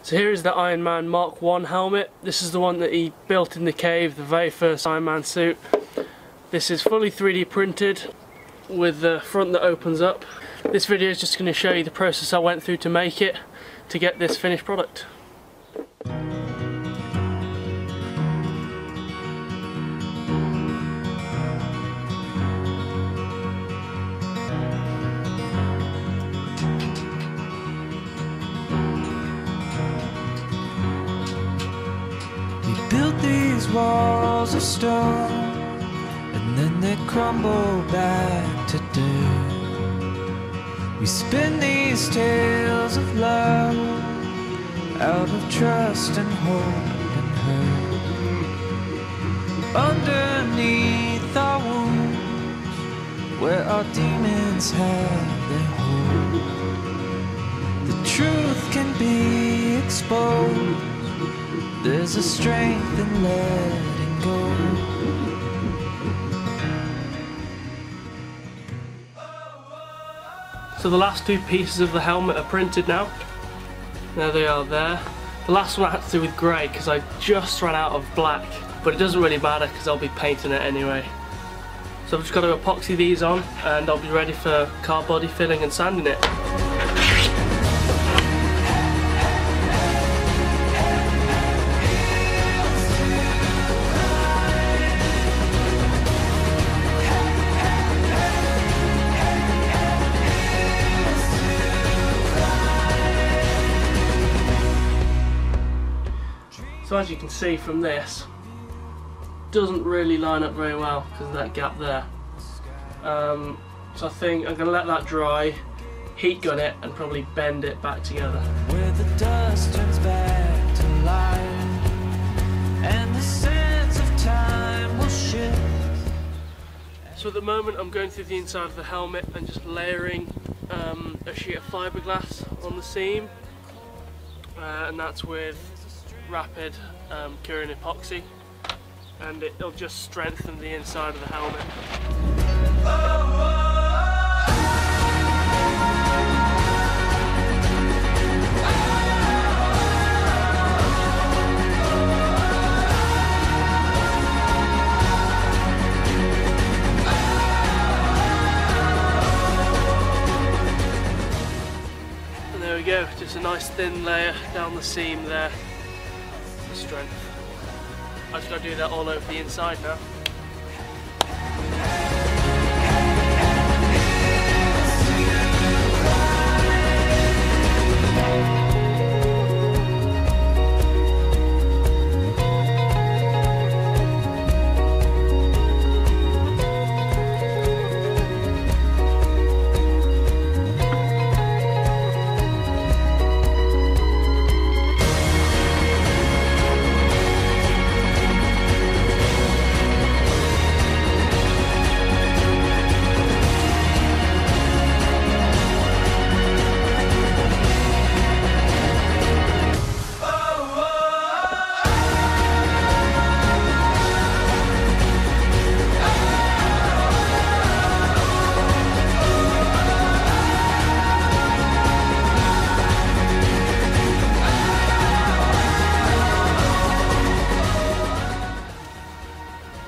So here is the Iron Man Mk1 helmet. This is the one that he built in the cave, the very first Iron Man suit. This is fully 3D printed with the front that opens up. This video is just going to show you the process I went through to make it, to get this finished product. Built these walls of stone, and then they crumble back to dirt. We spin these tales of love out of trust and hope and hurt. Underneath our wounds, where our demons have their home, the truth can be exposed. There's a strength in letting go. So the last two pieces of the helmet are printed now. There they are there. The last one I had to do with grey because I just ran out of black, but it doesn't really matter because I'll be painting it anyway. So I've just got to epoxy these on and I'll be ready for car body filling and sanding it. So as you can see from this, doesn't really line up very well because of that gap there. So I think I'm going to let that dry, heat gun it and probably bend it back together. Where the dust turns back to life and the sense of time will shift. So at the moment I'm going through the inside of the helmet and just layering a sheet of fiberglass on the seam, and that's with rapid curing epoxy, and it'll just strengthen the inside of the helmet. And there we go, just a nice thin layer down the seam there. Strength. I just got to do that all over the inside now.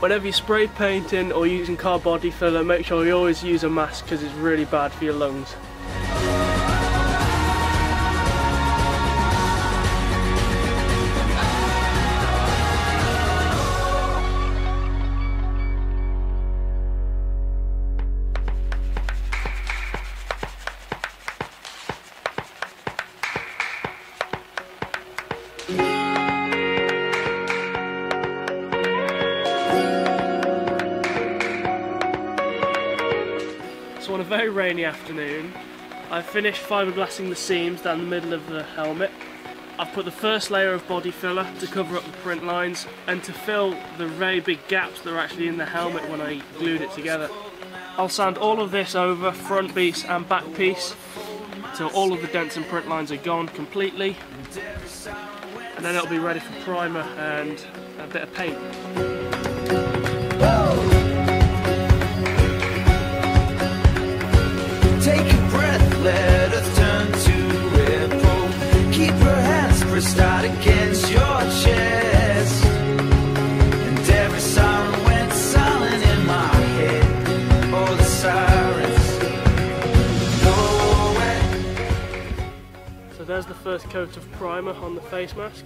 Whenever you're spray painting or using car body filler, make sure you always use a mask because it's really bad for your lungs. So on a very rainy afternoon, I've finished fiberglassing the seams down the middle of the helmet. I've put the first layer of body filler to cover up the print lines and to fill the very big gaps that are actually in the helmet when I glued it together. I'll sand all of this over, front piece and back piece, till all of the dents and print lines are gone completely, and then it'll be ready for primer and a bit of paint. Take a breath, let us turn to repose. Keep your hands pressed out against your chest, and every siren went silent in my head. Oh, the sirens. So there's the first coat of primer on the face mask.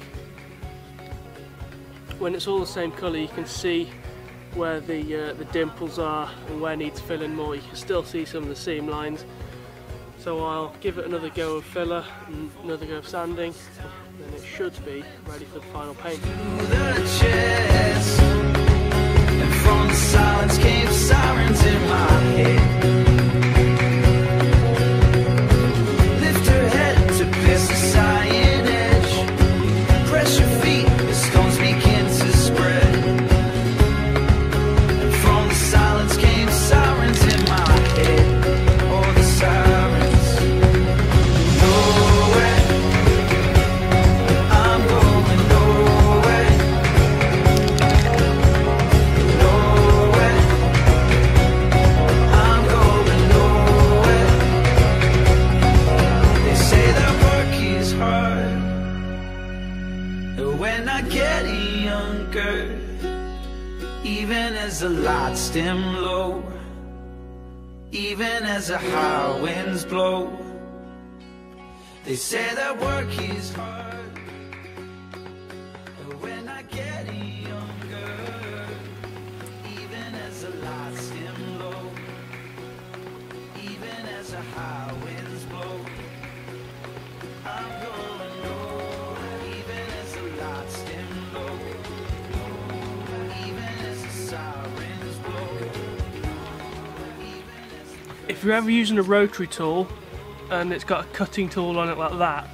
When it's all the same colour, you can see where the dimples are and where it needs filling more. You can still see some of the seam lines. So I'll give it another go of filler and another go of sanding, then it should be ready for the final paint. The chest, and from the silence came sirens in my head. Lift her head to pierce the cyan edge. Press your feet, the stones begin to spread. And from the silence came sirens in my head. Oh, the sirens. Even as the lights dim low, even as the high winds blow, they say that work is hard. And when I get younger, even as the lights dim low, even as the high winds blow, I'm going low. Even as the lights dim low, if you're ever using a rotary tool and it's got a cutting tool on it like that,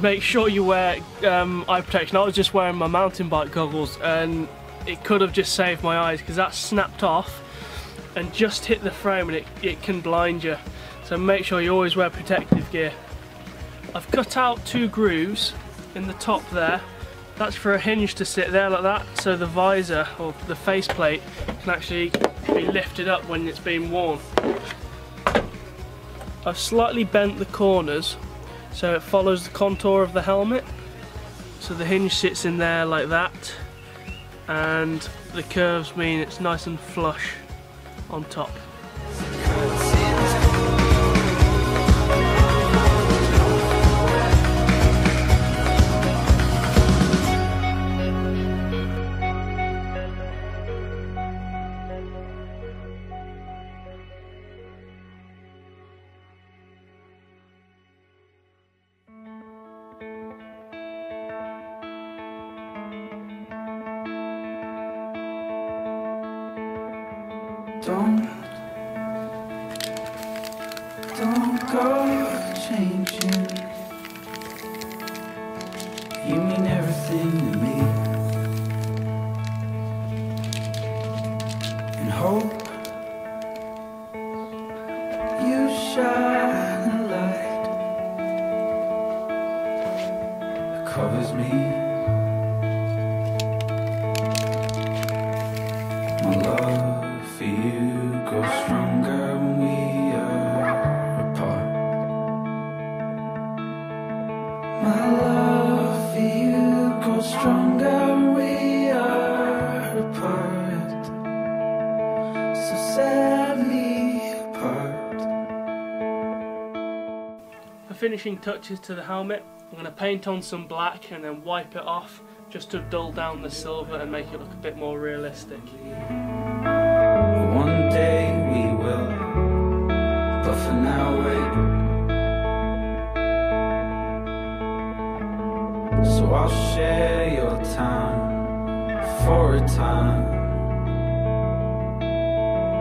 make sure you wear eye protection. I was just wearing my mountain bike goggles and it could have just saved my eyes because that snapped off and just hit the frame and it can blind you. So make sure you always wear protective gear. I've cut out 2 grooves in the top there. That's for a hinge to sit there like that, so the visor or the faceplate can actually be lifted up when it's being worn. I've slightly bent the corners so it follows the contour of the helmet. So the hinge sits in there like that, and the curves mean it's nice and flush on top. Don't go changing. You mean everything to me. And hope you shine a light that covers me. My love for you grows stronger when we are apart. My love for you grows stronger when we are apart. So sadly apart. For finishing touches to the helmet, I'm going to paint on some black and then wipe it off just to dull down the silver and make it look a bit more realistic. One day we will, but for now wait. So I'll share your time for a time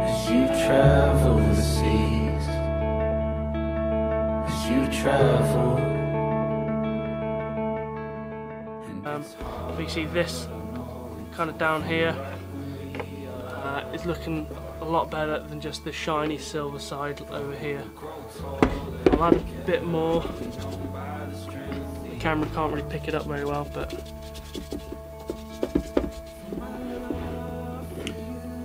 as you travel the seas, as you travel. If you see this kind of down here, it's looking a lot better than just the shiny silver side over here. I'll add a bit more. The camera can't really pick it up very well, but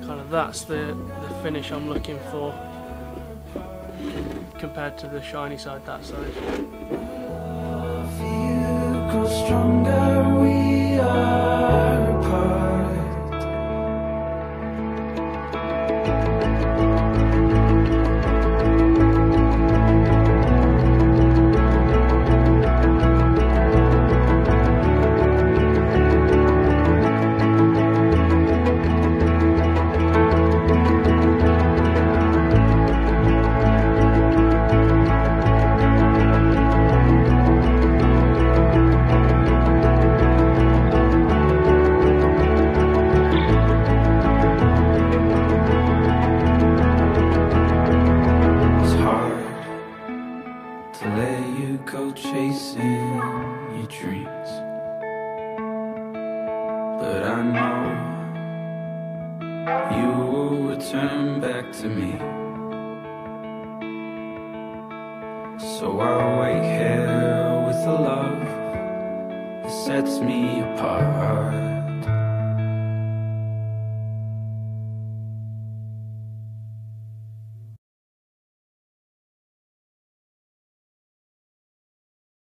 kind of that's the finish I'm looking for compared to the shiny side that side. grow stronger, we are apart. To let you go chasing your dreams, but I know you will return back to me. So I'll wait here with a love that sets me apart.